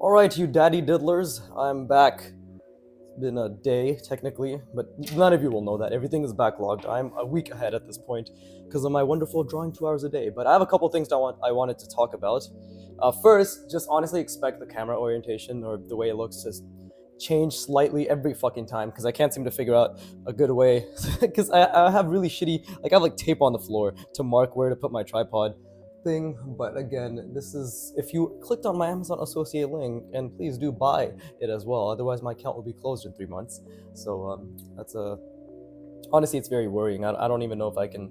Alright, you daddy diddlers, I'm back. It's been a day, technically, but none of you will know that. Everything is backlogged. I'm a week ahead at this point because of my wonderful drawing 2 hours a day. But I have a couple things I wanted to talk about. First, just honestly expect the camera orientation or the way it looks to change slightly every fucking time because I can't seem to figure out a good way. Because I have really shitty, like, I have like tape on the floor to mark where to put my tripod thing. But again, this is, if you clicked on my Amazon associate link, and please do buy it as well, otherwise my account will be closed in 3 months. So that's a, honestly, it's very worrying. I don't even know if I can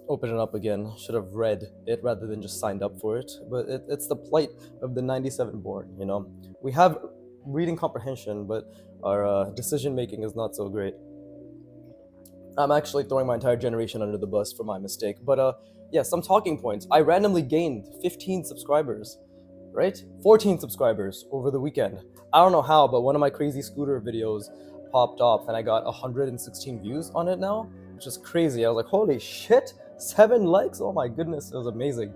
open it up again. Should have read it rather than just signed up for it. But it's the plight of the 97 born, you know. We have reading comprehension, but our decision making is not so great. I'm actually throwing my entire generation under the bus for my mistake. But yeah, some talking points. I randomly gained 15 subscribers, right? 14 subscribers over the weekend. I don't know how, but one of my crazy scooter videos popped off and I got 116 views on it now, which is crazy. I was like, holy shit, 7 likes? Oh my goodness, it was amazing.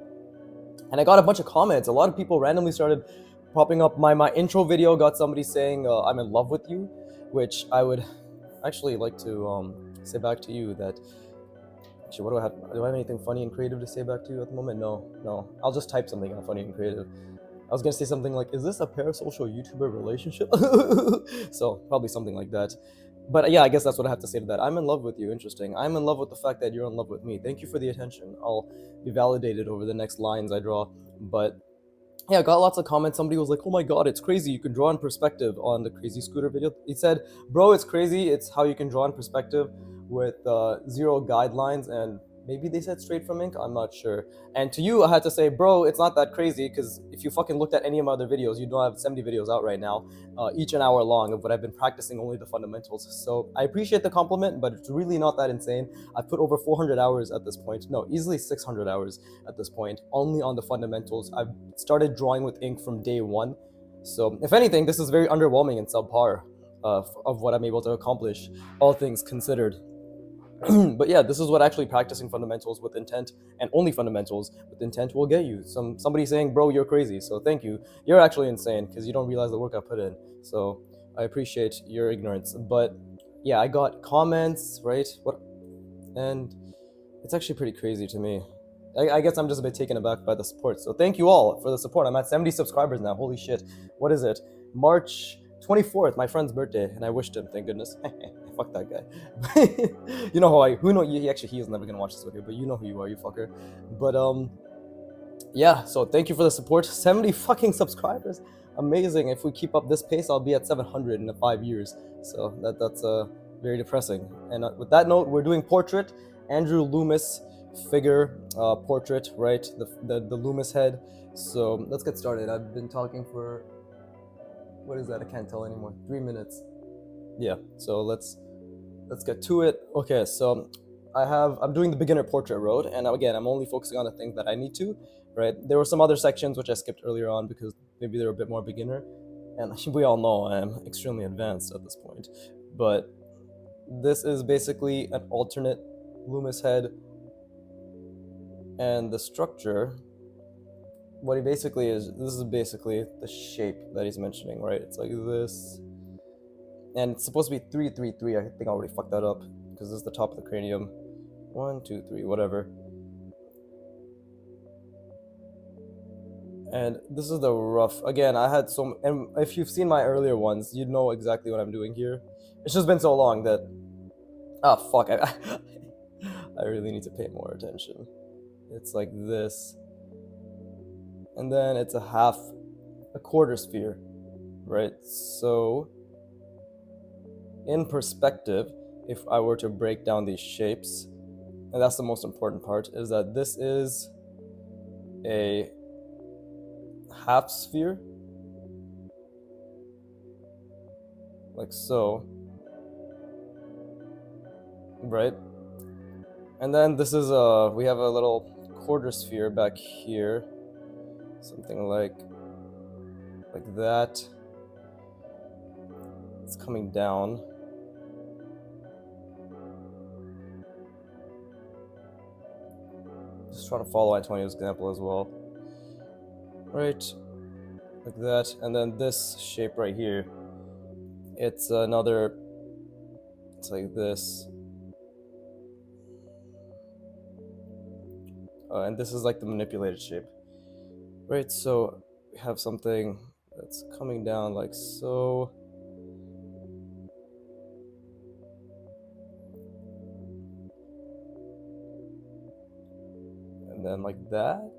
And I got a bunch of comments. A lot of people randomly started popping up. My intro video got somebody saying, I'm in love with you, which I would actually like to say back to you that, actually, what do I have? Do I have anything funny and creative to say back to you at the moment? No. I'll just type something funny and creative. I was gonna say something like, "Is this a parasocial YouTuber relationship?" So probably something like that. But yeah, I guess that's what I have to say to that. I'm in love with you. Interesting. I'm in love with the fact that you're in love with me. Thank you for the attention. I'll be validated over the next lines I draw. But yeah, I got lots of comments. Somebody was like, "Oh my god, it's crazy! You can draw in perspective on the crazy scooter video." He said, "Bro, it's crazy. It's how you can draw in perspective with zero guidelines and." Maybe they said straight from ink. I'm not sure. And to you, I had to say, bro, it's not that crazy because if you fucking looked at any of my other videos, you know I have 70 videos out right now, each an hour long of what I've been practicing only the fundamentals. So I appreciate the compliment, but it's really not that insane. I've put over 400 hours at this point. No, easily 600 hours at this point, only on the fundamentals. I've started drawing with ink from day one. So if anything, this is very underwhelming and subpar of what I'm able to accomplish, all things considered. But yeah, this is what actually practicing fundamentals with intent and only fundamentals with intent will get you. Somebody saying, "Bro, you're crazy." So thank you. You're actually insane because you don't realize the work I put in. So I appreciate your ignorance. But yeah, I got comments, right? What? And it's actually pretty crazy to me. I guess I'm just a bit taken aback by the support. So thank you all for the support. I'm at 70 subscribers now. Holy shit. What is it? March 24th, my friend's birthday, and I wished him, thank goodness. Fuck that guy. You know who know, he is never gonna watch this video, but you know who you are, you fucker. But yeah, so thank you for the support. 70 fucking subscribers. Amazing. If we keep up this pace, I'll be at 700 in 5 years. So that's very depressing. And with that note, we're doing portrait. Andrew Loomis figure portrait, right? The Loomis head. So let's get started. I've been talking for, what is that? I can't tell anymore. 3 minutes. Yeah. So let's get to it. Okay. So I'm doing the beginner portrait road, and again, I'm only focusing on the things that I need to. Right. There were some other sections which I skipped earlier on because maybe they're a bit more beginner, and we all know I am extremely advanced at this point. But this is basically an alternate Loomis head, and the structure, what he basically is, this is basically the shape that he's mentioning, right? It's like this, and it's supposed to be 333. I think I already fucked that up because this is the top of the cranium. 1 2 3 whatever. And this is the rough. Again, I had some, and if you've seen my earlier ones, you'd know exactly what I'm doing here. It's just been so long that, ah, fuck, I really need to pay more attention. It's like this, and then it's a quarter sphere, right? So in perspective, if I were to break down these shapes, and that's the most important part, is that this is a half sphere, like so, right? And then this is we have a little quarter sphere back here, something like that. It's coming down. Just trying to follow Antonio's example as well. Right. like that. And then this shape right here, it's another, it's like this. And this is like the manipulated shape, right? So we have something that's coming down like so. And then like that.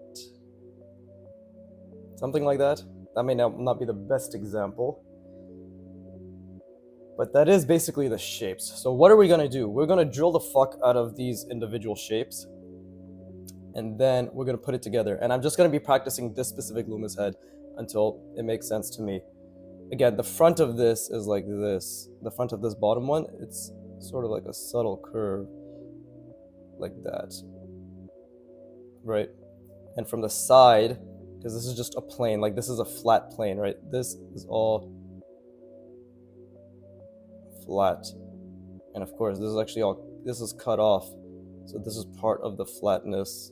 Something like that. That may not be the best example, but that is basically the shapes. So what are we gonna do? We're gonna drill the fuck out of these individual shapes, and then we're gonna put it together. And I'm just gonna be practicing this specific Loomis head until it makes sense to me. Again, the front of this is like this. The front of this bottom one, it's sort of like a subtle curve, like that, right? And from the side, because this is just a plane, like this is a flat plane, right? This is all flat. And of course, this is actually all, this is cut off. So this is part of the flatness,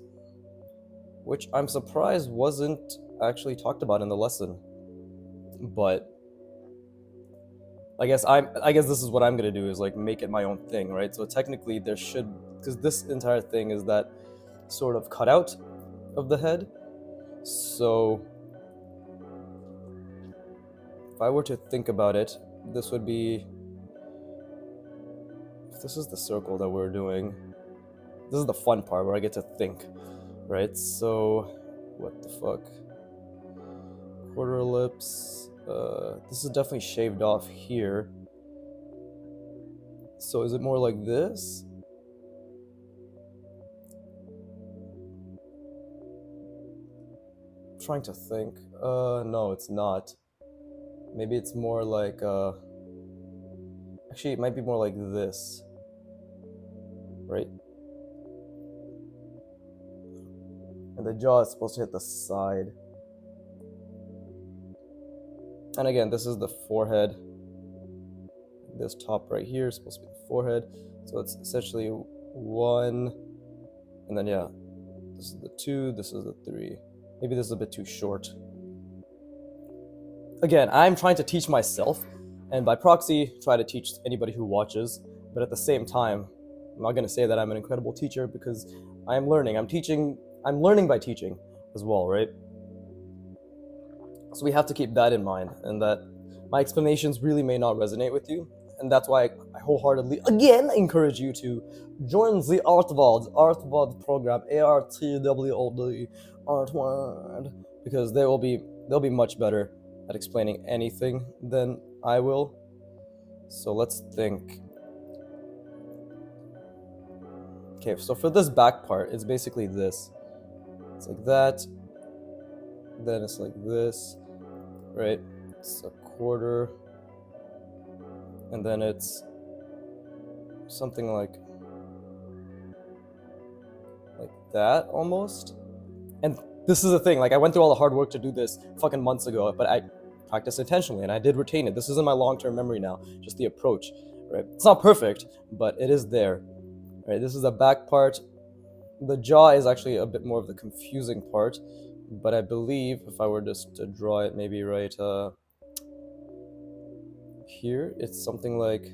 which I'm surprised wasn't actually talked about in the lesson. But I guess this is what I'm gonna do, is like make it my own thing, right? So technically there should, because this entire thing is that sort of cutout of the head. So if I were to think about it, this would be, if this is the circle that we're doing, this is the fun part where I get to think, right? So what the fuck? Quarter ellipse. This is definitely shaved off here. So is it more like this? I'm trying to think. No, it's not. Maybe it's more like, actually, it might be more like this, right? And the jaw is supposed to hit the side. And again, this is the forehead. This top right here is supposed to be the forehead. So it's essentially 1, and then yeah, this is the 2, this is the 3. Maybe this is a bit too short. Again, I'm trying to teach myself, and by proxy, try to teach anybody who watches. But at the same time, I'm not going to say that I'm an incredible teacher, because I am learning. I'm learning by teaching as well, right? So we have to keep that in mind, and that my explanations really may not resonate with you. And that's why I wholeheartedly, again, encourage you to join the artwod program, ARTWOD, artwod, because they'll be much better at explaining anything than I will. So let's think. Okay, so for this back part, it's basically this. It's like that. Then it's like this, right? It's a quarter. And then it's something like that almost. And this is the thing, like I went through all the hard work to do this fucking months ago, but I practiced intentionally and I did retain it. This is in my long-term memory now, just the approach, right? It's not perfect, but it is there, right? This is the back part. The jaw is actually a bit more of the confusing part, but I believe if I were just to draw it maybe right here, it's something like,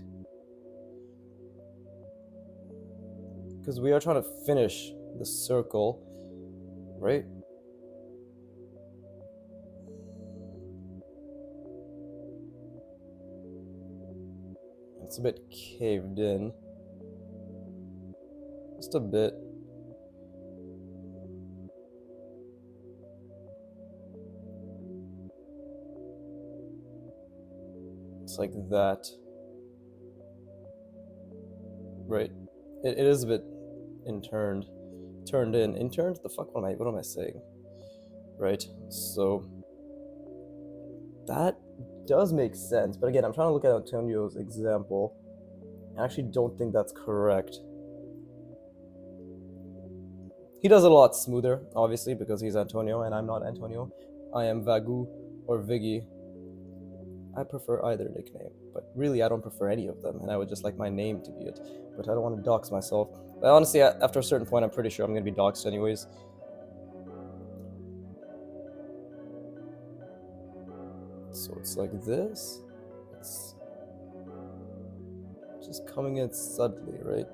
because we are trying to finish the circle, right? It's a bit caved in, just a bit. It's like that, right? It is a bit turned in. The fuck, what am I saying? Right? So that does make sense, but again, I'm trying to look at Antonio's example. I actually don't think that's correct. He does it a lot smoother, obviously, because he's Antonio and I'm not Antonio. I am Vagu or Viggy. I prefer either nickname, but really I don't prefer any of them, and I would just like my name to be it, but I don't want to dox myself. But honestly, after a certain point, I'm pretty sure I'm going to be doxed anyways. So it's like this. It's just coming in subtly, right?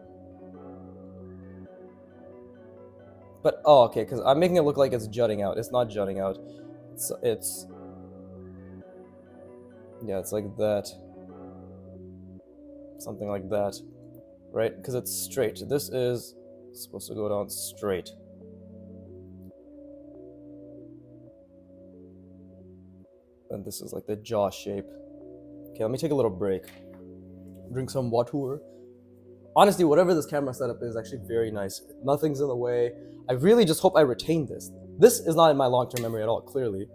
But, oh, okay, because I'm making it look like it's jutting out. It's not jutting out. It's yeah, it's like that. Something like that, right? Because it's straight. This is supposed to go down straight. And this is like the jaw shape. Okay, let me take a little break. Drink some water. Honestly, whatever this camera setup is actually very nice. Nothing's in the way. I really just hope I retain this. This is not in my long-term memory at all, clearly.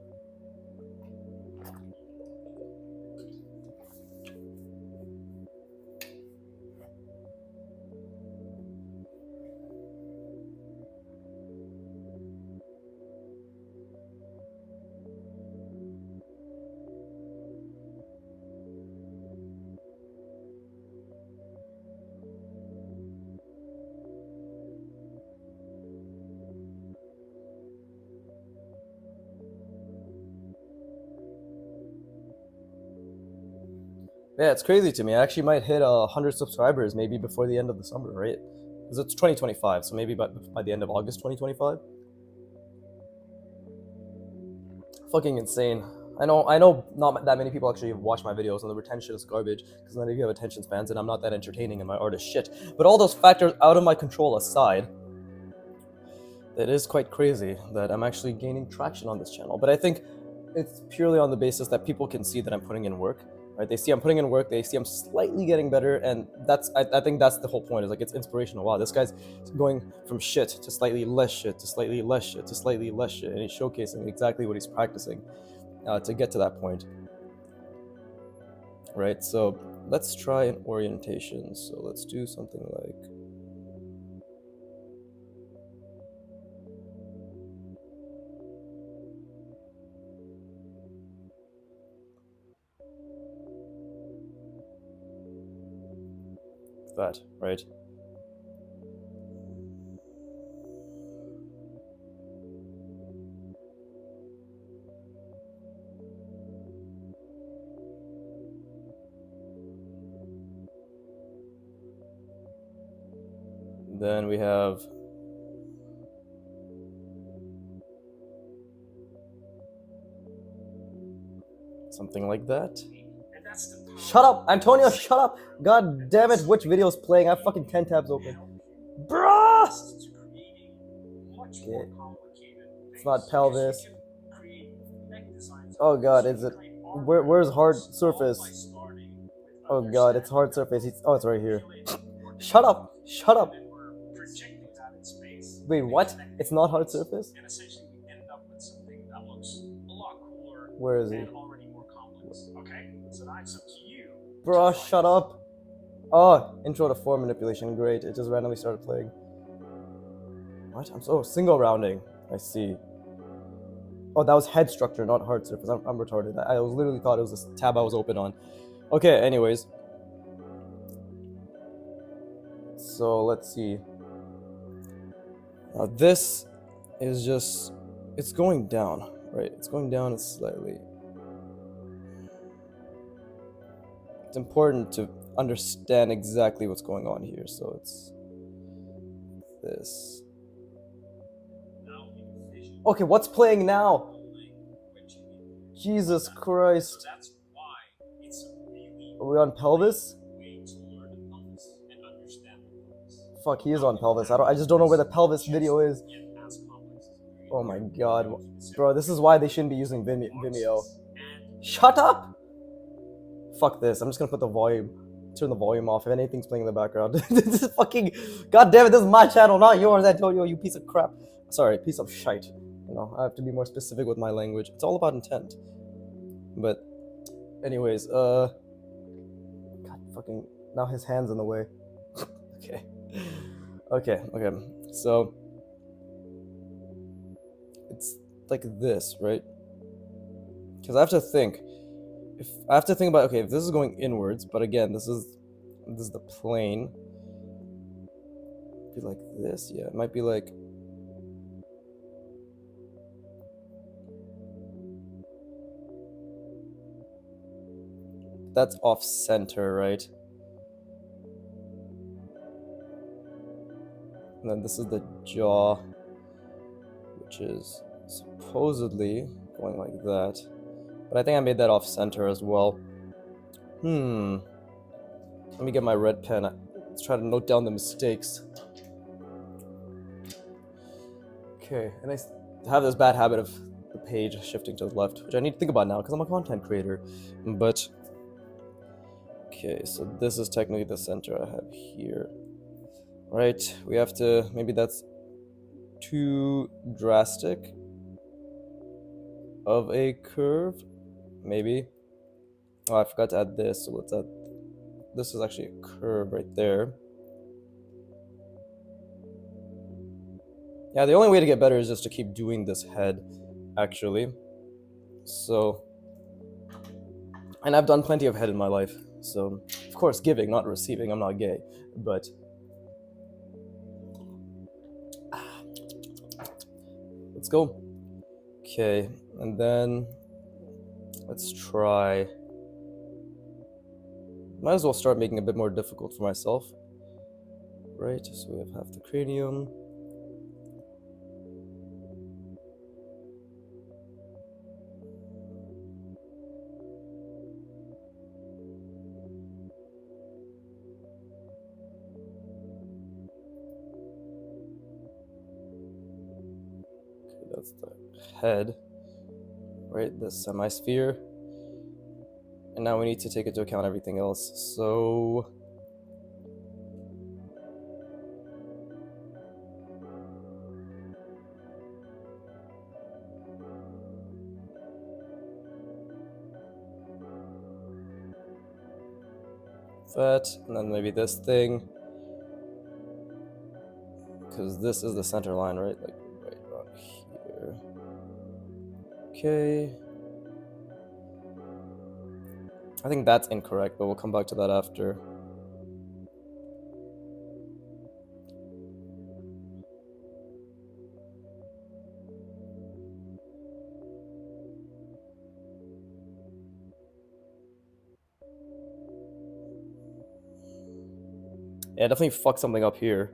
Yeah, it's crazy to me. I actually might hit 100 subscribers maybe before the end of the summer, right? Because it's 2025, so maybe by the end of August 2025. Fucking insane. I know not that many people actually watch my videos, and the retention is garbage, because none of you have attention spans, and I'm not that entertaining, and my art is shit. But all those factors out of my control aside, it is quite crazy that I'm actually gaining traction on this channel. But I think it's purely on the basis that people can see that I'm putting in work, right? They see I'm putting in work, they see I'm slightly getting better, and I think that's the whole point. Is like, it's inspirational. Wow, this guy's going from shit to slightly less shit to slightly less shit to slightly less shit, and he's showcasing exactly what he's practicing to get to that point, right? So let's try an orientation. So let's do something like that, right? Then we have something like that. Shut up, Antonio, shut up! God damn it, which video is playing? I have fucking 10 tabs open. Bruh! Okay. It's not pelvis. Oh god, is it? Where's hard surface? Oh god, it's hard surface. Oh, it's right here. Shut up! Shut up! Wait, what? It's not hard surface? Where is he? Bro, shut up! Oh, intro to form manipulation. Great, it just randomly started playing. What? I'm so single rounding. I see. Oh, that was head structure, not hard surface. I'm retarded. I was literally thought it was this tab I was open on. Okay, anyways. So let's see. Now this is just, it's going down, right? It's going down slightly. It's important to understand exactly what's going on here. So it's this. Okay, what's playing now? Jesus Christ. Are we on pelvis? Fuck, he is on pelvis. I just don't know where the pelvis video is. Oh my god. Bro, this is why they shouldn't be using Vimeo. Shut up! Fuck this. I'm just gonna put the volume, turn the volume off if anything's playing in the background. This is fucking, god damn it, this is my channel, not yours, Antonio, you piece of crap. Sorry, piece of shite. You know, I have to be more specific with my language. It's all about intent. But anyways, god fucking, now his hand's in the way. Okay. Okay. So it's like this, right? Because I have to think. If I have to think about, okay, if this is going inwards, but again, this is the plane. Be like this, yeah. It might be like, that's off center, right? And then this is the jaw, which is supposedly going like that. But I think I made that off center as well. Let me get my red pen. Let's try to note down the mistakes. Okay, and I have this bad habit of the page shifting to the left, which I need to think about now because I'm a content creator. But okay, so this is technically the center I have here. Right, we have to, maybe that's too drastic of a curve, maybe. Oh, I forgot to add this, so let's add, this is actually a curve right there. Yeah, the only way to get better is just to keep doing this head, actually. So, and I've done plenty of head in my life, so, of course, giving, not receiving, I'm not gay, but let's go. Okay, and then let's try, might as well start making it a bit more difficult for myself. Right, so we have half the cranium. Okay, that's the head, right, the semi-sphere. And now we need to take into account everything else. So that, and then maybe this thing, because this is the center line, right? Like right around here. Okay. I think that's incorrect, but we'll come back to that after. Yeah, definitely fuck something up here.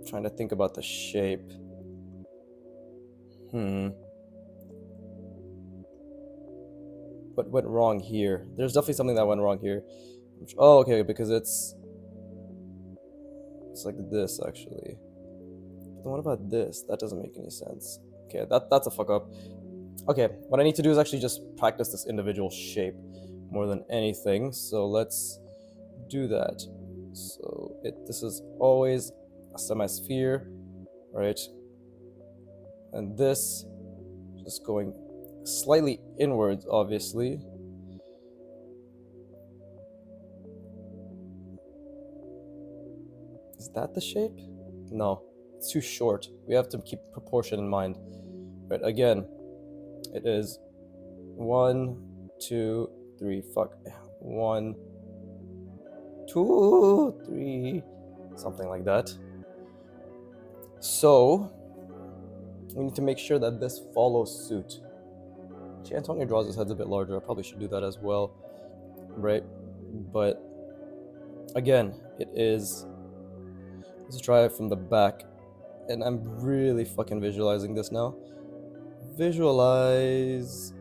Trying to think about the shape. What went wrong here? There's definitely something that went wrong here. Oh, okay, because it's like this actually. But then what about this? That doesn't make any sense. Okay, that's a fuck up. Okay, what I need to do is actually just practice this individual shape more than anything. So let's do that. So this is always a semi-sphere, right? And this just going slightly inwards, obviously. Is that the shape? No, it's too short. We have to keep proportion in mind. Right, again, it is 1, 2, 3, fuck. 1, 2, 3, something like that. So, we need to make sure that this follows suit. Actually, Antonio draws his head a bit larger. I probably should do that as well, right? But, again, it is, let's try it from the back. And I'm really fucking visualizing this now. Visualize.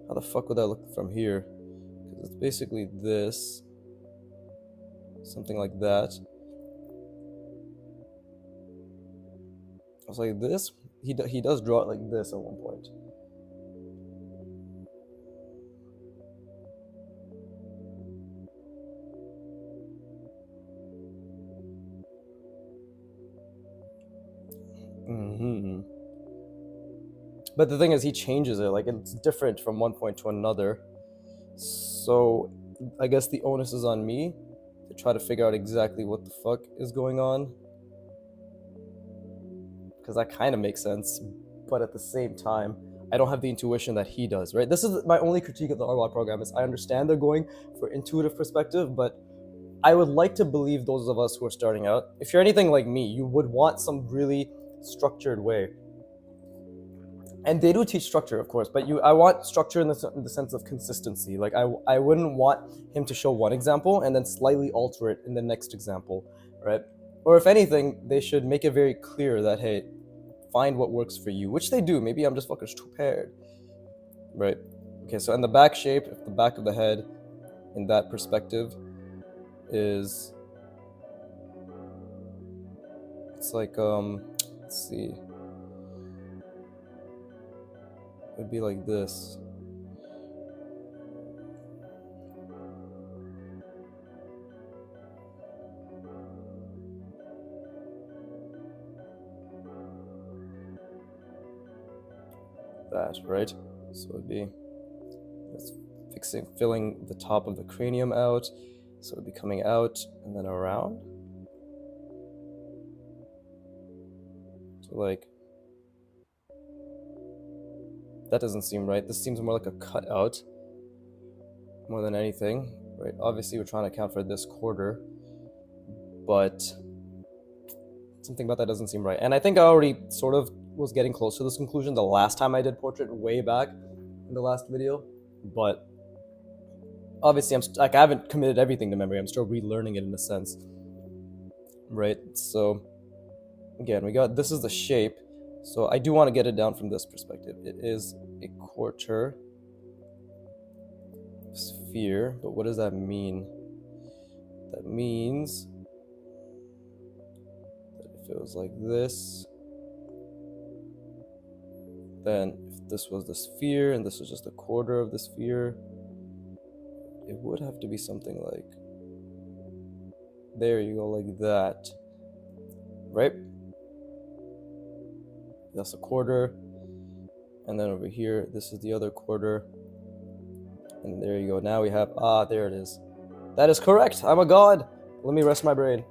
How the fuck would that look from here? Because it's basically this. Something like that. It's like this. He does draw it like this at one point. But the thing is, he changes it. Like, it's different from one point to another. So, I guess the onus is on me to try to figure out exactly what the fuck is going on. Because that kind of makes sense. But at the same time, I don't have the intuition that he does, right? This is my only critique of the artwod program is I understand they're going for intuitive perspective, but I would like to believe those of us who are starting out, if you're anything like me, you would want some really structured way And they do teach structure, of course, but I want structure in the sense of consistency. Like I wouldn't want him to show one example and then slightly alter it in the next example, right? Or if anything, they should make it very clear that, hey, find what works for you, which they do. Maybe I'm just fucking stupid, right? Okay, so in the back shape, if the back of the head in that perspective is, it's like, let's see, it would be like this. That, right? So it'd be, that's filling the top of the cranium out. So it'd be coming out and then around. So like, that doesn't seem right. This seems more like a cutout more than anything, right? Obviously we're trying to account for this quarter, but something about that doesn't seem right. And I think I already sort of was getting close to this conclusion the last time I did portrait, way back in the last video, but obviously I haven't committed everything to memory. I'm still relearning it in a sense, right? So again, we got, this is the shape. So I do want to get it down from this perspective. It is a quarter sphere, but what does that mean? That means that if it was like this, then if this was the sphere and this was just a quarter of the sphere, it would have to be something like, there you go, like that, right? That's a quarter, and then over here, this is the other quarter, and there you go. Now we have, there it is. That is correct. I'm a god. Let me rest my brain.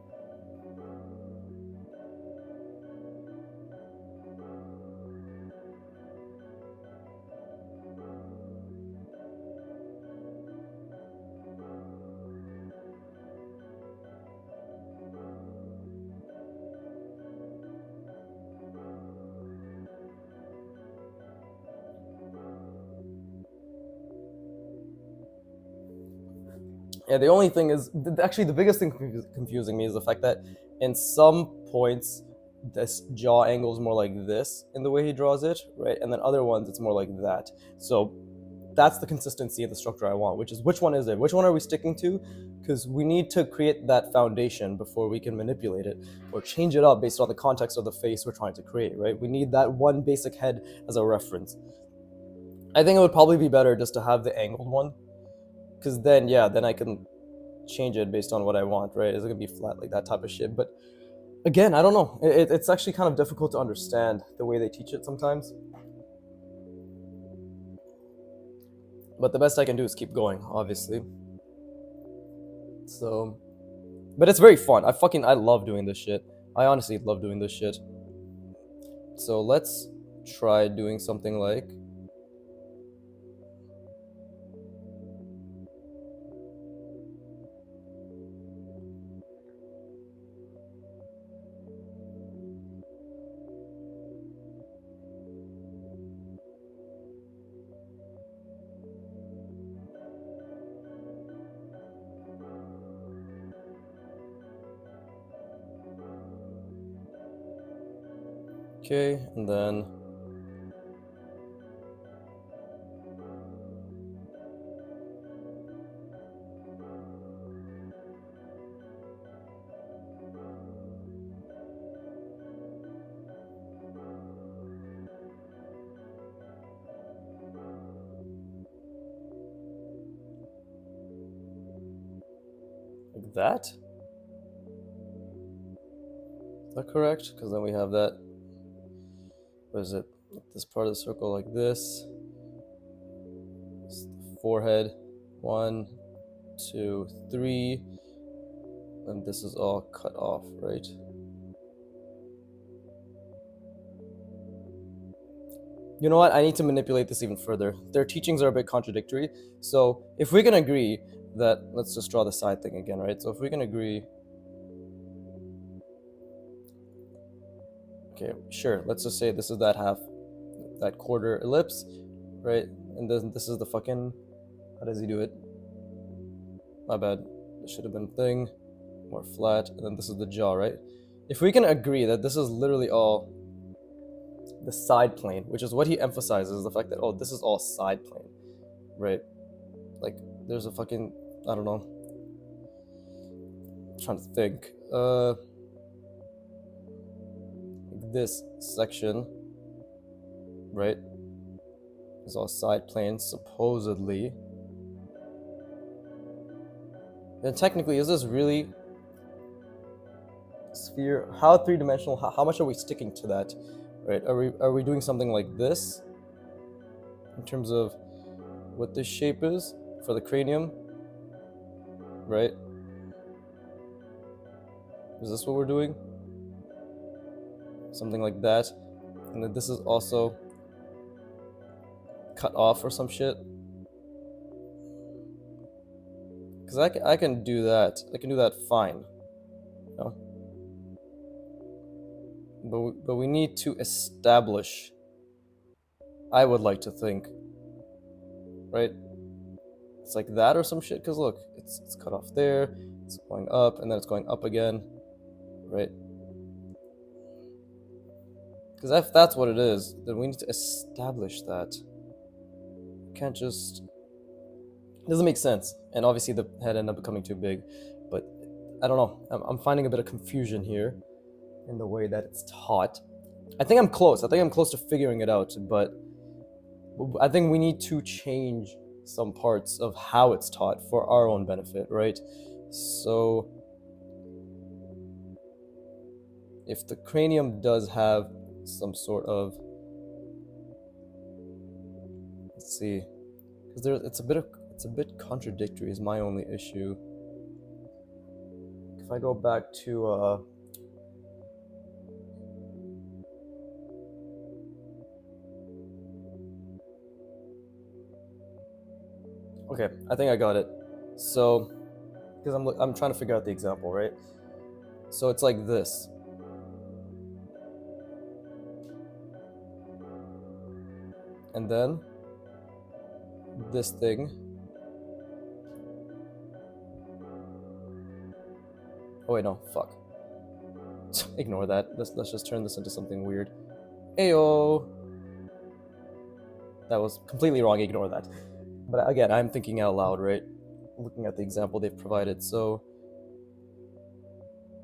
Yeah, the only thing is, actually the biggest thing confusing me is the fact that in some points, this jaw angle is more like this in the way he draws it, right? And then other ones, it's more like that. So that's the consistency of the structure I want, which is, which one is it? Which one are we sticking to? Because we need to create that foundation before we can manipulate it or change it up based on the context of the face we're trying to create, right? We need that one basic head as a reference. I think it would probably be better just to have the angled one, because then, yeah, then I can change it based on what I want, right? Is it gonna be flat, like that type of shit? But again, I don't know. It's actually kind of difficult to understand the way they teach it sometimes. But the best I can do is keep going, obviously. So, but it's very fun. I love doing this shit. I honestly love doing this shit. So let's try doing something like, okay, and then like that. Is that correct? Because then we have that, what is it? This part of the circle like this. Forehead, 1, 2, 3, and this is all cut off, right? You know what? I need to manipulate this even further. Their teachings are a bit contradictory. So if we can agree that, let's just draw the side thing again, right? So if we can agree, okay, sure. Let's just say this is that half that quarter ellipse, right? And then this is the fucking, how does he do it? My bad. This should have been thing, more flat, and then this is the jaw, right? If we can agree that this is literally all the side plane, which is what he emphasizes, the fact that, oh, this is all side plane, right? Like, there's a fucking, I don't know, I'm trying to think, this section, right, is all side planes, supposedly. And technically, is this really sphere? How three-dimensional? How much are we sticking to that, right? Are we doing something like this in terms of what this shape is for the cranium, right? Is this what we're doing? Something like that, and then this is also cut off or some shit. Because I can do that. I can do that fine, you know? But we need to establish, I would like to think, right? It's like that or some shit, because look, it's cut off there, it's going up, and then it's going up again, right? Because if that's what it is, then we need to establish that. We can't just... It doesn't make sense, and obviously the head ended up becoming too big, but I don't know, I'm finding a bit of confusion here in the way that it's taught. I think I'm close to figuring it out, but I think we need to change some parts of how it's taught for our own benefit, right? So if the cranium does have some sort of, let's see, because it's a bit contradictory is my only issue. If I go back to okay, I think I got it. So, because I'm trying to figure out the example, right? So it's like this. And then this thing. Oh wait, no, fuck. Ignore that. Let's just turn this into something weird. Ayo. That was completely wrong. Ignore that. But again, I'm thinking out loud, right? Looking at the example they've provided. So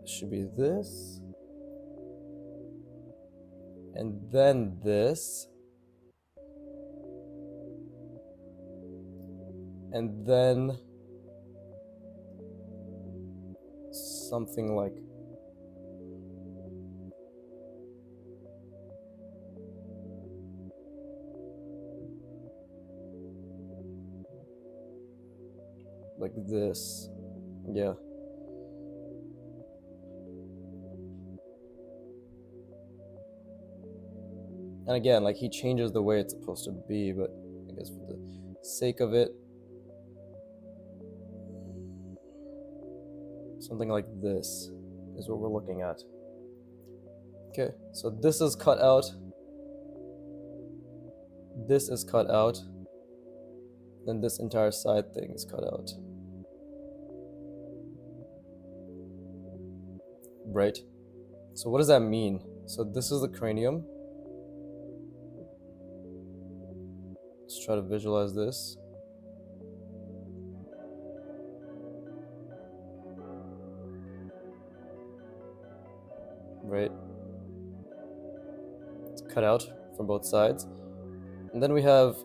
it should be this, and then this, and then something like this. Yeah. And again, like, he changes the way it's supposed to be, but I guess for the sake of it, something like this is what we're looking at. Okay, so this is cut out. This is cut out. Then this entire side thing is cut out. Right? So what does that mean? So this is the cranium. Let's try to visualize this. Right? It's cut out from both sides. And then we have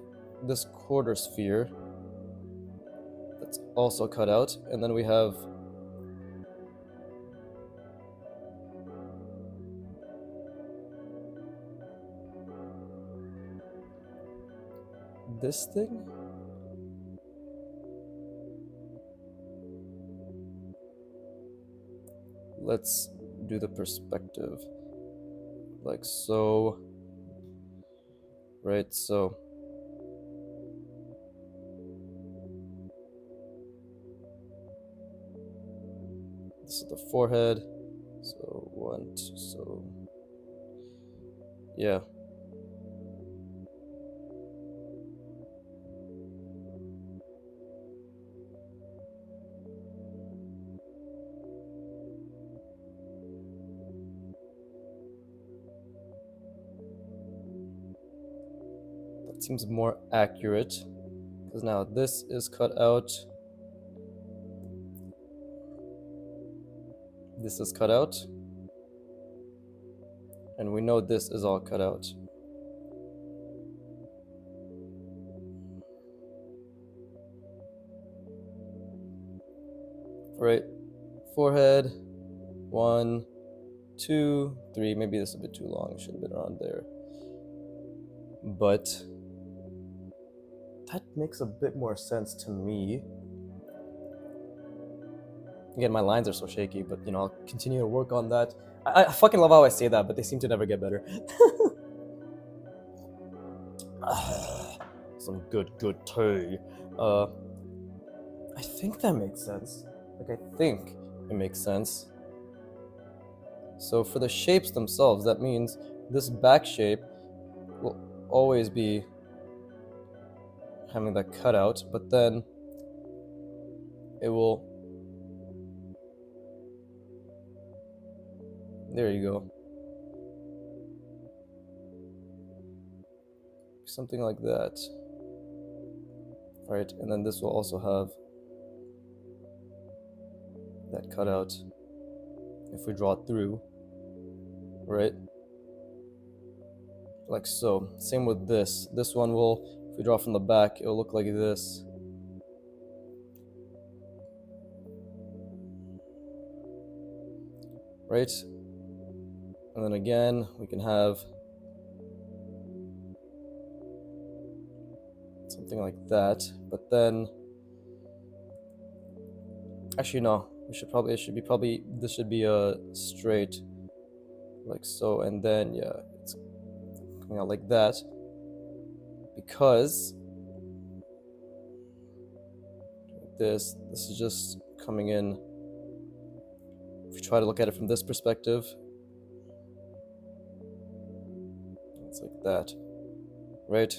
this quarter sphere that's also cut out. And then we have this thing. Let's do the perspective like so, right? So this is the forehead. So 1, 2, so yeah. That seems more accurate, because now this is cut out. This is cut out. And we know this is all cut out. Right, forehead, 1, 2, 3. Maybe this is a bit too long. It should have been around there. But that makes a bit more sense to me. Again, my lines are so shaky, but you know, I'll continue to work on that. I fucking love how I say that, but they seem to never get better. Some good tea. I think that makes sense. Like, I think it makes sense. So for the shapes themselves, that means this back shape will always be having that cutout, but then it will... There you go. Something like that. Right, and then this will also have that cutout if we draw it through, right? Like so. Same with this. This one will, if we draw from the back, it'll look like this. Right? And then again, we can have something like that, but then actually no, this should be a straight, like so, and then yeah, it's coming out like that, because this is just coming in. If you try to look at it from this perspective, it's like that, right?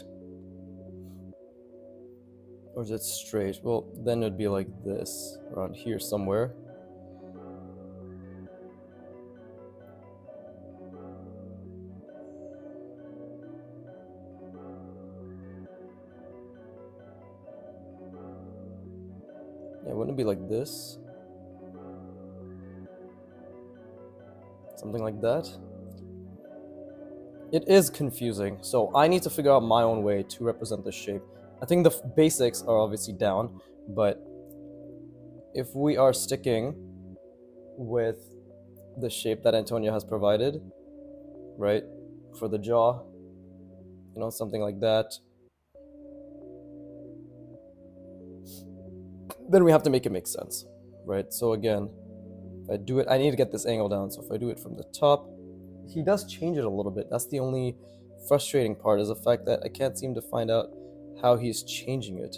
Or is it straight? Well, then it'd be like this, around here somewhere. Yeah, wouldn't it be like this? Something like that? It is confusing, so I need to figure out my own way to represent this shape. I think the basics are obviously down, but if we are sticking with the shape that Antonio has provided, right, for the jaw, you know, something like that, then we have to make it make sense, right? So again, if I do it, I need to get this angle down, so if I do it from the top, he does change it a little bit. That's the only frustrating part, is the fact that I can't seem to find out how he's changing it.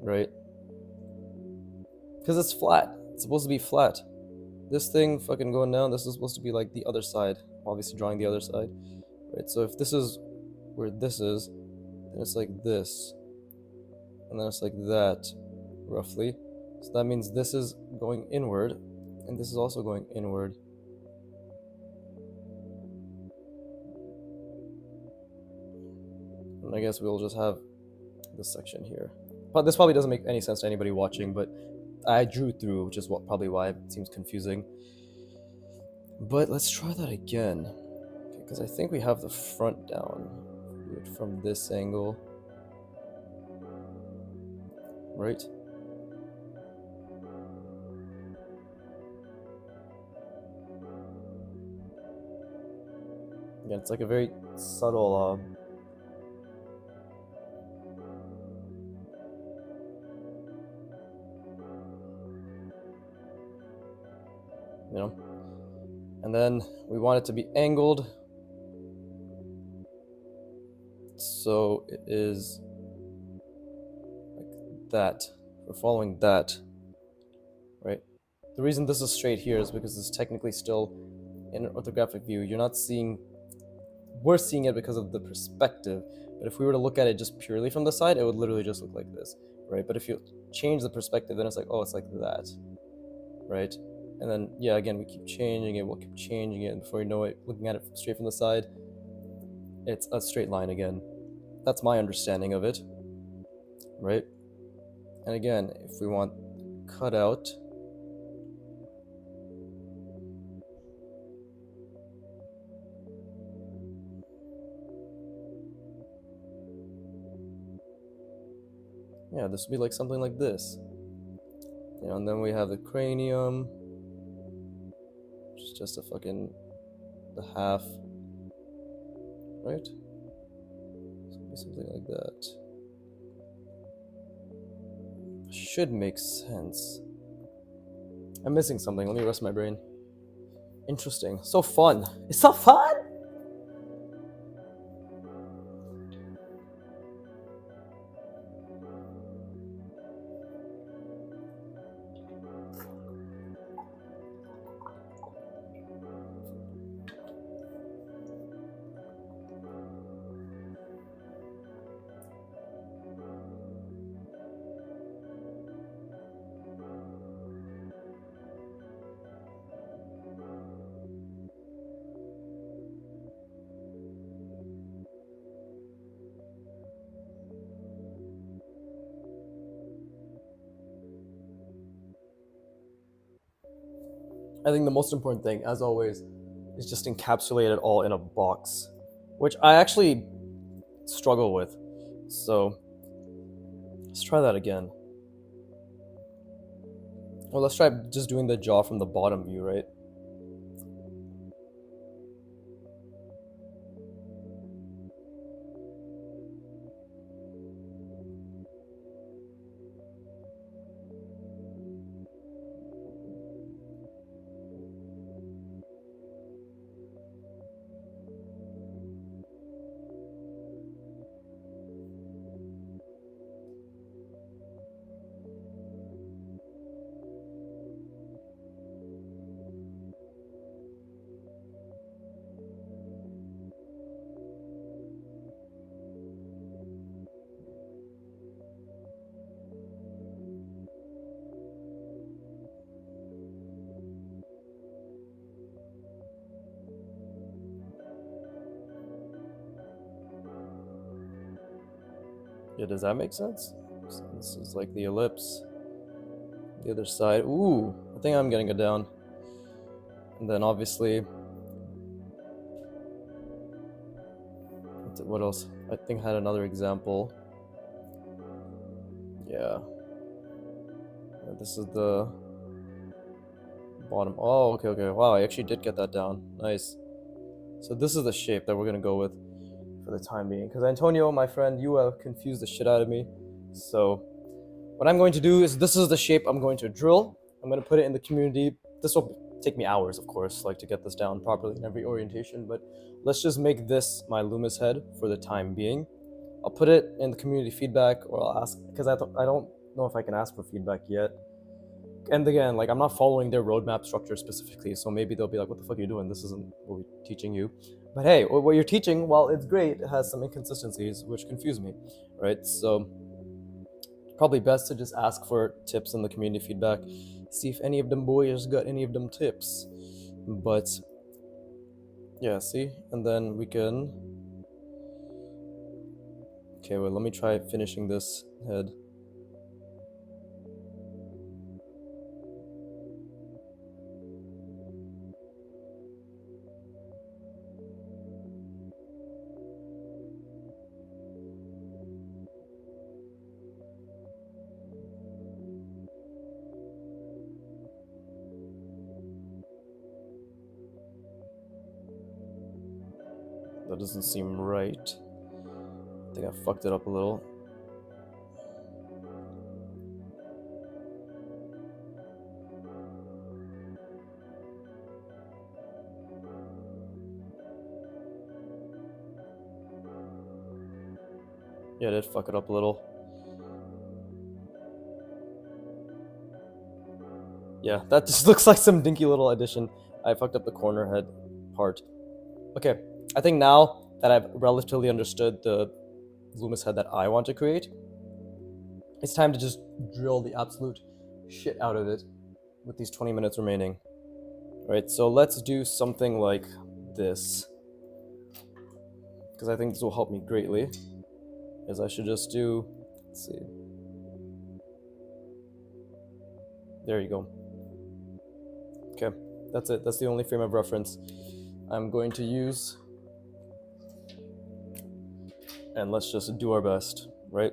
Right? Because it's flat. It's supposed to be flat. This thing fucking going down, this is supposed to be like the other side. Obviously drawing the other side. Right, so if this is where this is, then it's like this. And then it's like that, roughly. So that means this is going inward, and this is also going inward. And I guess we'll just have this section here. But this probably doesn't make any sense to anybody watching, but I drew through, which is probably why it seems confusing. But let's try that again, because I think we have the front down. Do it from this angle, right? Yeah, it's like a very subtle you know, and then we want it to be angled, so it is like that. We're following that, right? The reason this is straight here is because it's technically still in an orthographic view. You're not seeing, we're seeing it because of the perspective, but if we were to look at it just purely from the side, it would literally just look like this, right? But if you change the perspective, then it's like, oh, it's like that. right? And then, yeah, again, we keep changing it, we'll keep changing it, and before you know it, looking at it straight from the side, it's a straight line again. That's my understanding of it, right? And again, if we want cut out, yeah, this would be like something like this. You know, and then we have the cranium, which is just a fucking the half, right? So it'd be something like that. Should make sense. I'm missing something. Let me rest my brain. Interesting. So fun. It's so fun! I think the most important thing, as always, is just encapsulate it all in a box, which I actually struggle with. So let's try that again. Well, let's try just doing the jaw from the bottom view, right? Yeah, does that make sense? So this is like the ellipse. The other side. Ooh, I think I'm getting it down. And then obviously, what else? I think I had another example. Yeah. This is the bottom. Oh, okay, okay. Wow, I actually did get that down. Nice. So this is the shape that we're gonna go with for the time being. Because Antonio, my friend, you have confused the shit out of me. So what I'm going to do is this is the shape I'm going to drill. I'm going to put it in the community. This will take me hours, of course, like to get this down properly in every orientation, but let's just make this my Loomis head for the time being. I'll put it in the community feedback, or I'll ask, because I don't know if I can ask for feedback yet. And again, like I'm not following their roadmap structure specifically, so maybe they'll be like, what the fuck are you doing? This isn't what we're teaching you. But hey, what you're teaching, while it's great, it has some inconsistencies which confuse me, right? So probably best to just ask for tips in the community feedback, see if any of them boys got any of them tips. But yeah, see, and then we can, okay, well, let me try finishing this head. That doesn't seem right. I think I fucked it up a little. Yeah, I did fuck it up a little. Yeah, that just looks like some dinky little addition. I fucked up the corner head part. Okay, I think now that I've relatively understood the Loomis head that I want to create, it's time to just drill the absolute shit out of it. with these 20 minutes remaining. Right, so let's do something like this, because I think this will help me greatly. Is I should just do, let's see. There you go. Okay, that's it. That's the only frame of reference I'm going to use. And let's just do our best, right?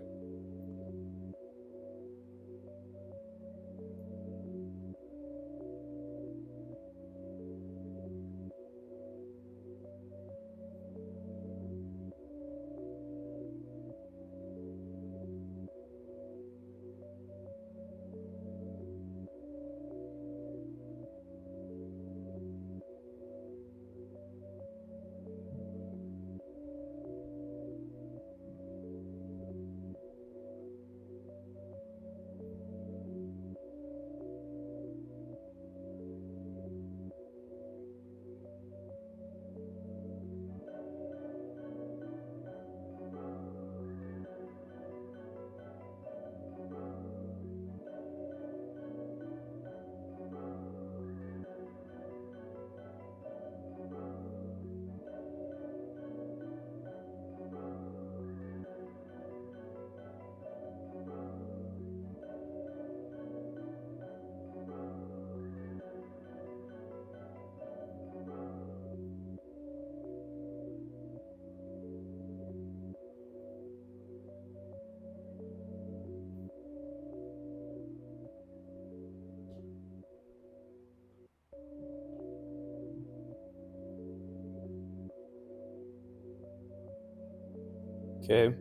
Okay.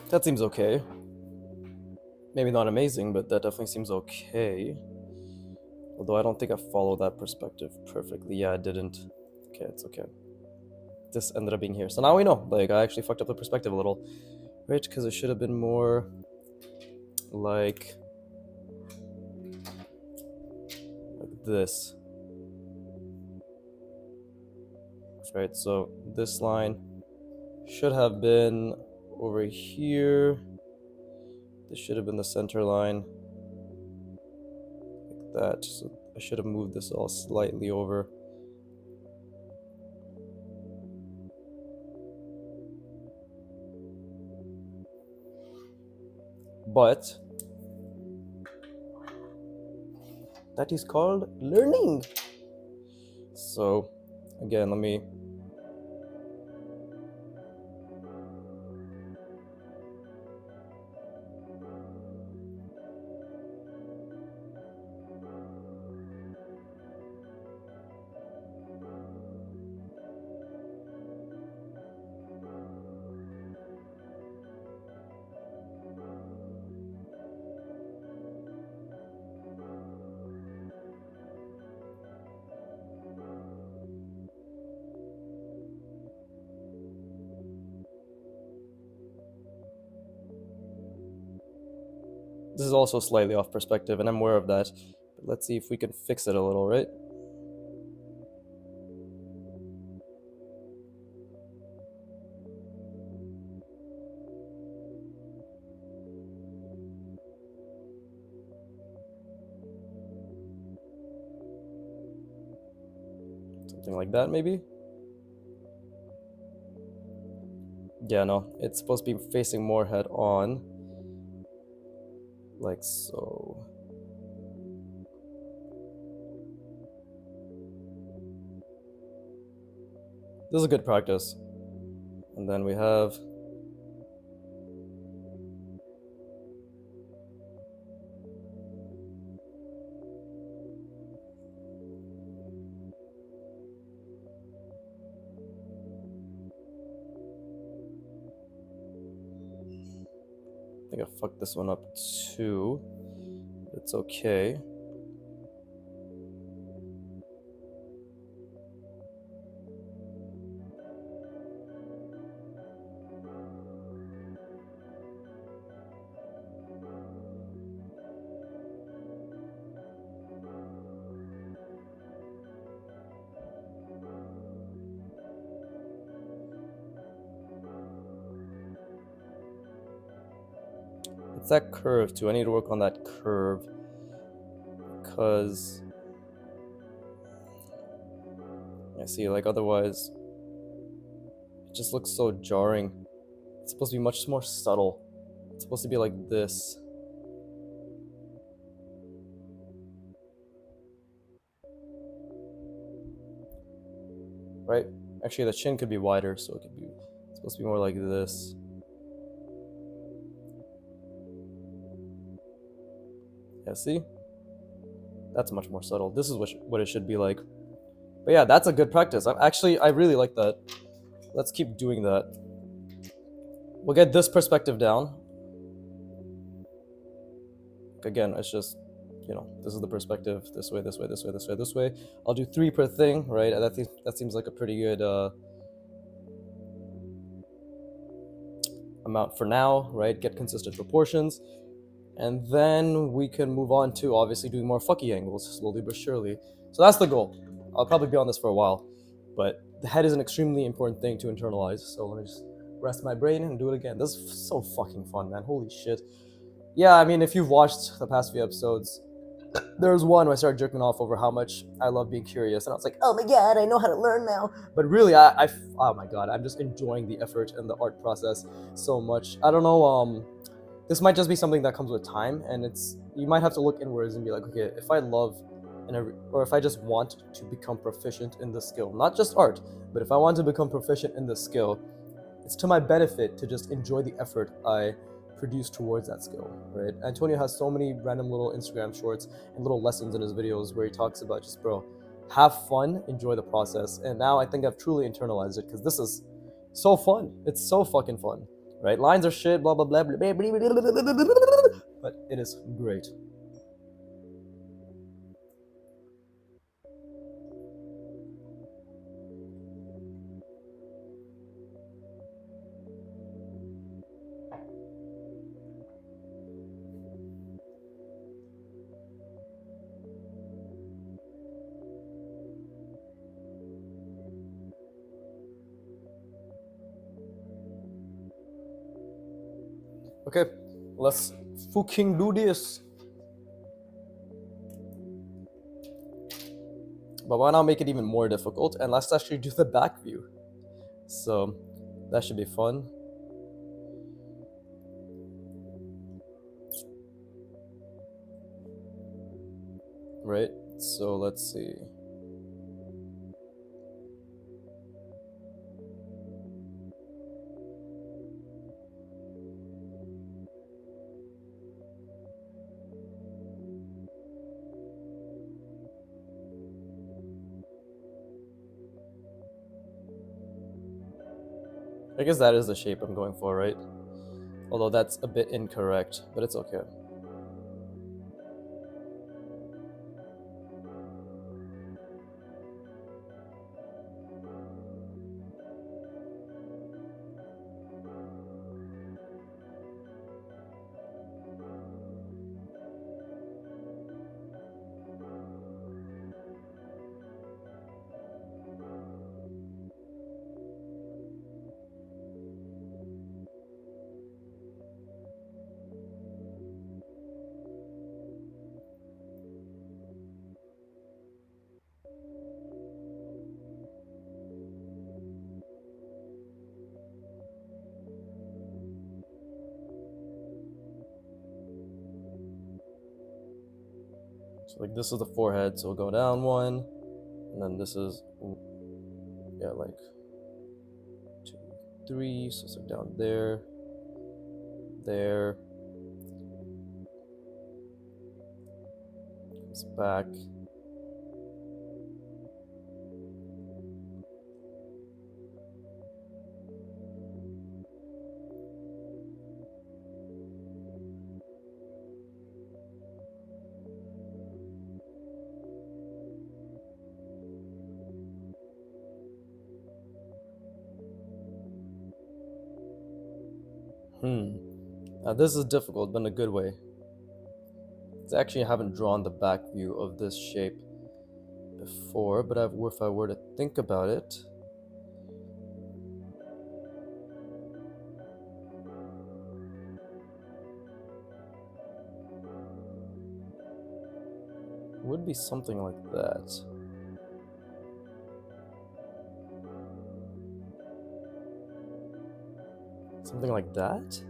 That seems okay. Maybe not amazing, but that definitely seems okay. Although I don't think I followed that perspective perfectly. Yeah, I didn't. Okay, it's okay. This ended up being here. So now we know. Like, I actually fucked up the perspective a little. Right? Because it should have been more like this. Right? So this line should have been over here. This should have been the center line. Like that. So I should have moved this all slightly over. But that is called learning. So again, let me this is also slightly off perspective, and I'm aware of that. But let's see if we can fix it a little, right? Something like that, maybe? Yeah, no, it's supposed to be facing more head on. Like so. This is a good practice. And then we have I think I fucked this one up too. It's okay. It's that curve too. I need to work on that curve. because I see, like, otherwise it just looks so jarring. It's supposed to be much more subtle. It's supposed to be like this. Right? Actually, the chin could be wider, so it could be, it's supposed to be more like this. Yeah, see? That's much more subtle. This is what it should be like. But yeah, that's a good practice. I really like that. Let's keep doing that. We'll get this perspective down. Again, it's just, this is the perspective. This way, this way, this way, this way, this way. I'll do 3 per thing, right? That seems like a pretty good amount for now, right? Get consistent proportions. And then we can move on to obviously doing more fucky angles, slowly but surely. So that's the goal. I'll probably be on this for a while, but the head is an extremely important thing to internalize. So let me just rest my brain and do it again. This is so fucking fun, man. Holy shit. Yeah, I mean, if you've watched the past few episodes, there was one where I started jerking off over how much I love being curious, and I was like, oh my god, I know how to learn now. But really, oh my god, I'm just enjoying the effort and the art process so much. I don't know, this might just be something that comes with time, and you might have to look inwards and be like, okay, if I love or if I just want to become proficient in the skill, not just art, but if I want to become proficient in the skill, it's to my benefit to just enjoy the effort I produce towards that skill, right? Antonio has so many random little Instagram shorts and little lessons in his videos where he talks about just, bro, have fun, enjoy the process. And now I think I've truly internalized it because this is so fun. It's so fucking fun, right? Lines are shit, blah, blah, blah, blah, blah, blah, blah, blah, blah, blah, but it is great. Okay, let's fucking do this. But why not make it even more difficult? And let's actually do the back view. So that should be fun. Right? So let's see. I guess that is the shape I'm going for, right? Although that's a bit incorrect, but it's okay. So like this is the forehead, so we'll go down one, and then this is, yeah, like 2, 3, so it's like down there, there, comes back. Now this is difficult, but in a good way. It's actually, I haven't drawn the back view of this shape before, but if I were to think about it, would be something like that. Something like that?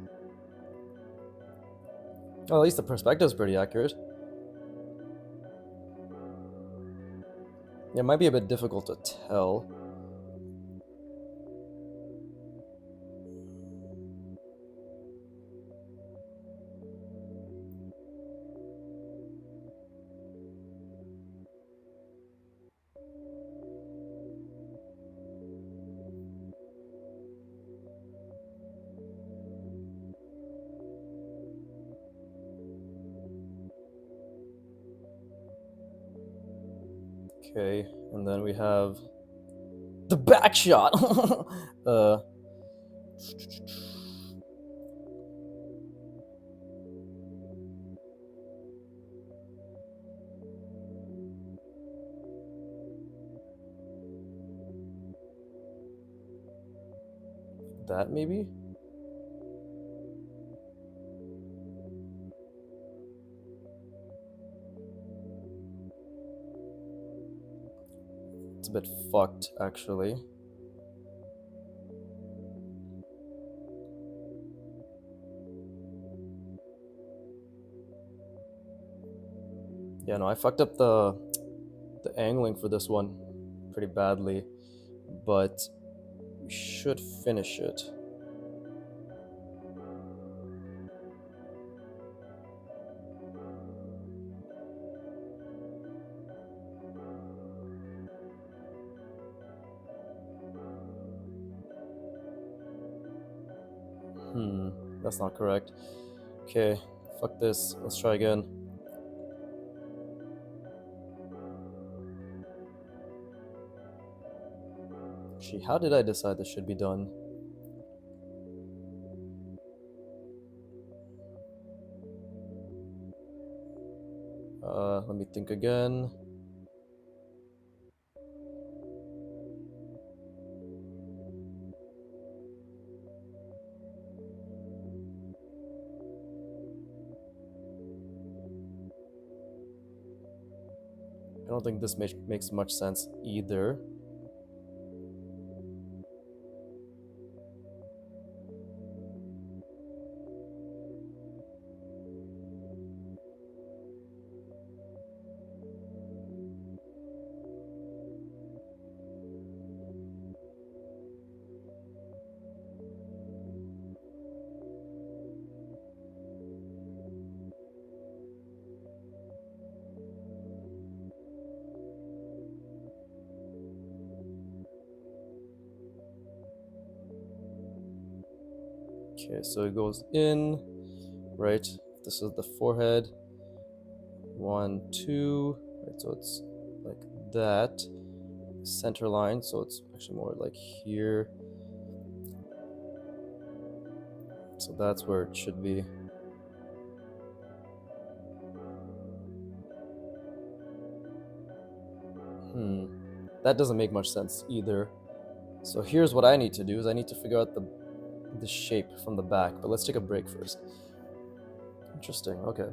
Oh, at least the perspective is pretty accurate. Yeah, it might be a bit difficult to tell. Okay, and then we have the back shot. That maybe? It's a bit fucked, actually. Yeah, no, I fucked up the angling for this one pretty badly, but we should finish it. That's not correct. Okay, fuck this. Let's try again. Actually, how did I decide this should be done? Let me think again. I don't think this makes much sense either. Okay, so it goes in, right? This is the forehead. 1, 2, right? So it's like that. Center line, so it's actually more like here. So that's where it should be. That doesn't make much sense either. So here's what I need to do is I need to figure out the shape from the back, but let's take a break first. Interesting, okay.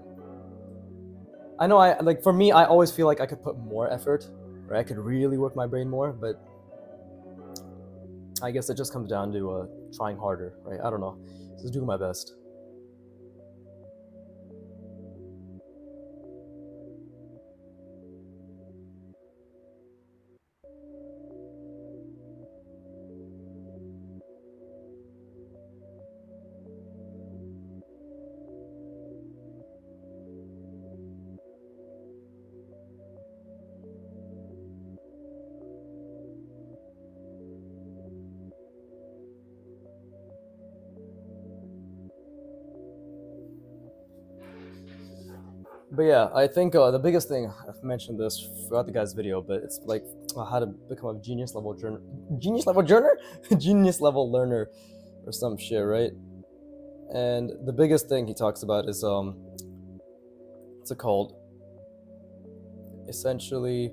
I know for me, I always feel like I could put more effort, right? I could really work my brain more, but I guess it just comes down to trying harder, right? I don't know. Just doing my best. But yeah, I think the biggest thing, I've mentioned this throughout the guy's video, but it's like how to become a genius level learner or some shit, right? And the biggest thing he talks about is what's it called? Essentially,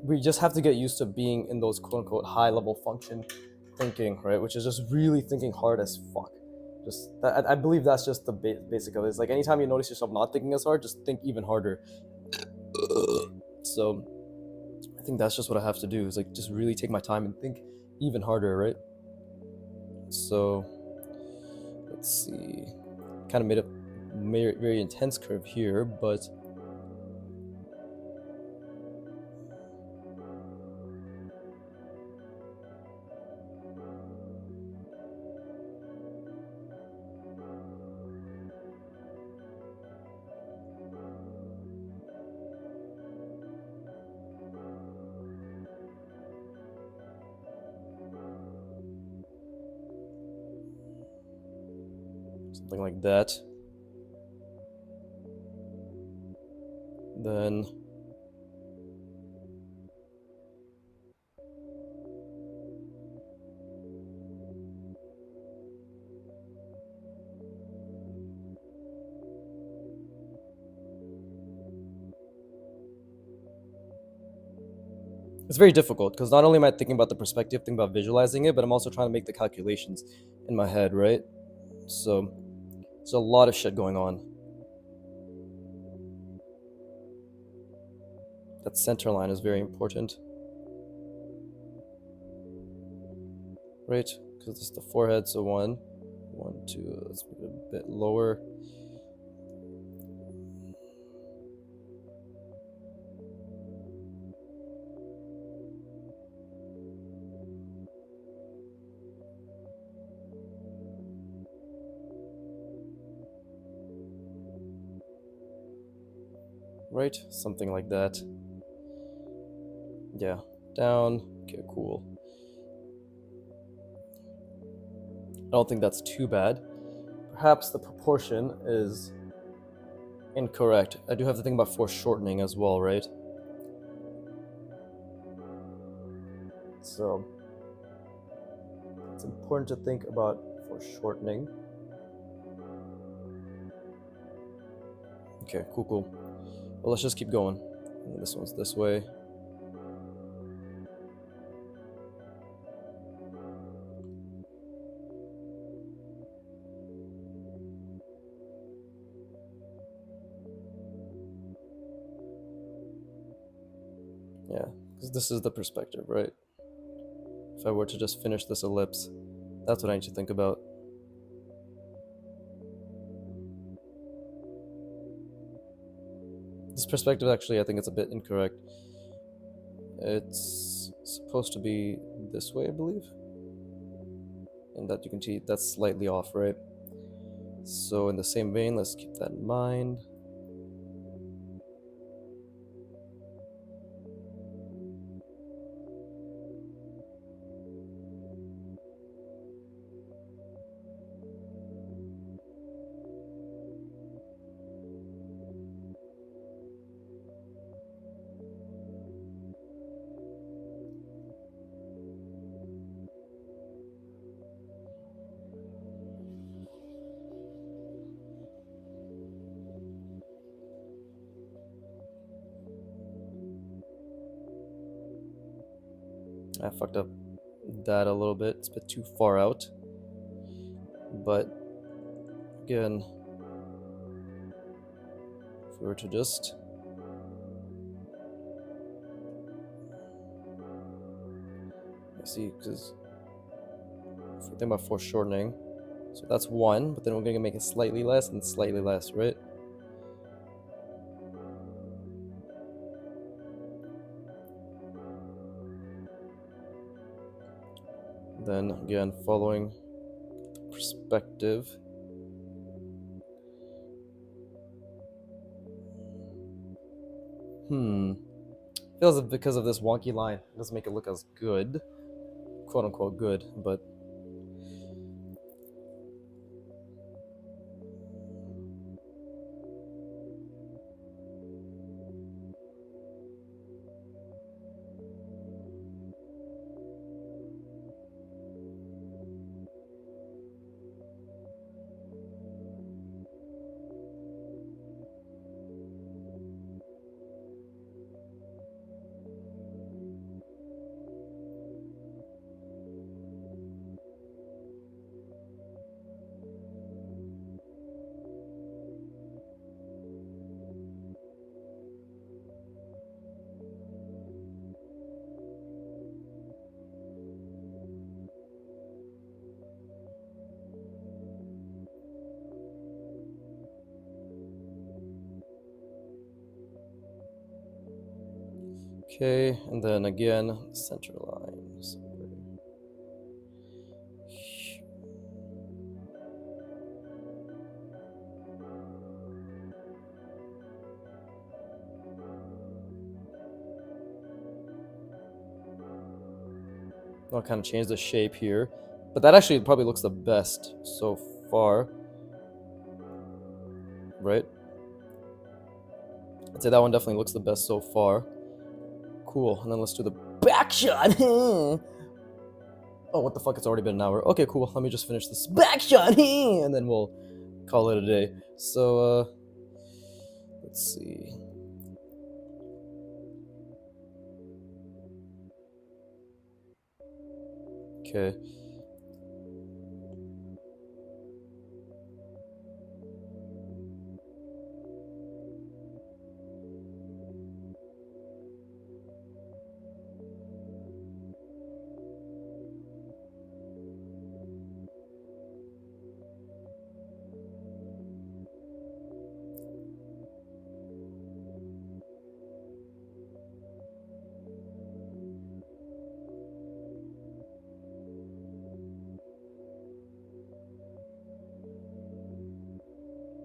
we just have to get used to being in those quote unquote high level function thinking, right? Which is just really thinking hard as fuck. Just that, I believe that's just the basic of it. It's like anytime you notice yourself not thinking as hard, just think even harder. So I think that's just what I have to do, is like just really take my time and think even harder, right? So let's see. Kind of made a very intense curve here, but something like that. Then it's very difficult because not only am I thinking about the perspective, thinking about visualizing it, but I'm also trying to make the calculations in my head, right? So there's a lot of shit going on. That center line is very important, right? Because it's the forehead, so 1, 1, 2, let's make it a bit lower. Right? Something like that. Yeah. Down. Okay, cool. I don't think that's too bad. Perhaps the proportion is incorrect. I do have to think about foreshortening as well, right? So it's important to think about foreshortening. Okay, cool. Well, let's just keep going. And this one's this way. Yeah, because this is the perspective, right? If I were to just finish this ellipse, that's what I need to think about. This perspective, actually, I think it's a bit incorrect. It's supposed to be this way, I believe. And that you can see that's slightly off, right? So in the same vein, let's keep that in mind. I fucked up that a little bit. It's a bit too far out. But again, if we were to just see, because if we think about foreshortening, so that's 1, but then we're going to make it slightly less and slightly less, right? Then again, following the perspective. Feels like because of this wonky line, it doesn't make it look as good, quote unquote good, but Okay, and then again, center lines. I'll kind of change the shape here, but that actually probably looks the best so far, right? I'd say that one definitely looks the best so far. Cool, and then let's do the back shot. Oh, what the fuck? It's already been an hour. Okay, cool. Let me just finish this back shot, and then we'll call it a day. So, let's see. Okay.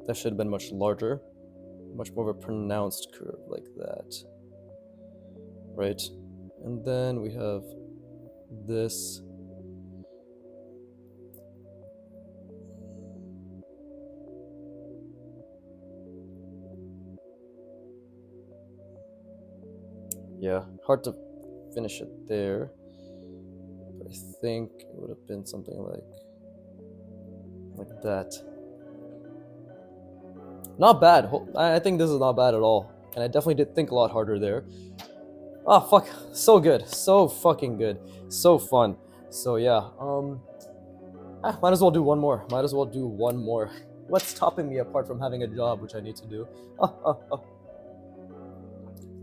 That should have been much larger. Much more of a pronounced curve like that. Right? And then we have this. Yeah, hard to finish it there. But I think it would have been something like that. Not bad. I think this is not bad at all. And I definitely did think a lot harder there. Oh, fuck. So good. So fucking good. So fun. So, yeah. Might as well do one more. Might as well do one more. What's stopping me apart from having a job, which I need to do?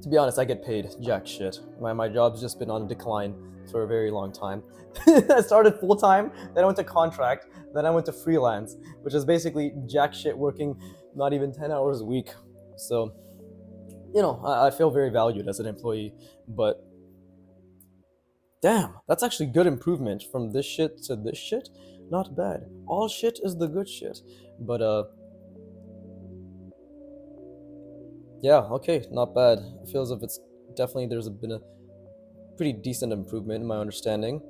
To be honest, I get paid jack shit. My job's just been on decline for a very long time. I started full-time, then I went to contract, then I went to freelance, which is basically jack shit working not even 10 hours a week. So, you know, I feel very valued as an employee, but damn, that's actually good improvement from this shit to this shit. Not bad. All shit is the good shit. But, yeah, okay, not bad. It feels as if it's definitely there's been a pretty decent improvement in my understanding.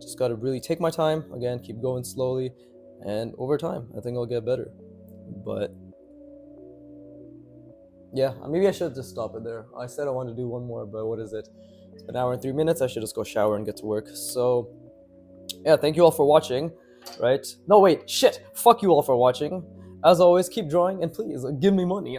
Just gotta really take my time, again, keep going slowly, and over time, I think it'll get better. But yeah, maybe I should just stop it there. I said I wanted to do one more, but what is it? It's been an hour and 3 minutes. I should just go shower and get to work. So yeah, thank you all for watching, right? No, wait, shit. Fuck you all for watching. As always, keep drawing, and please, give me money.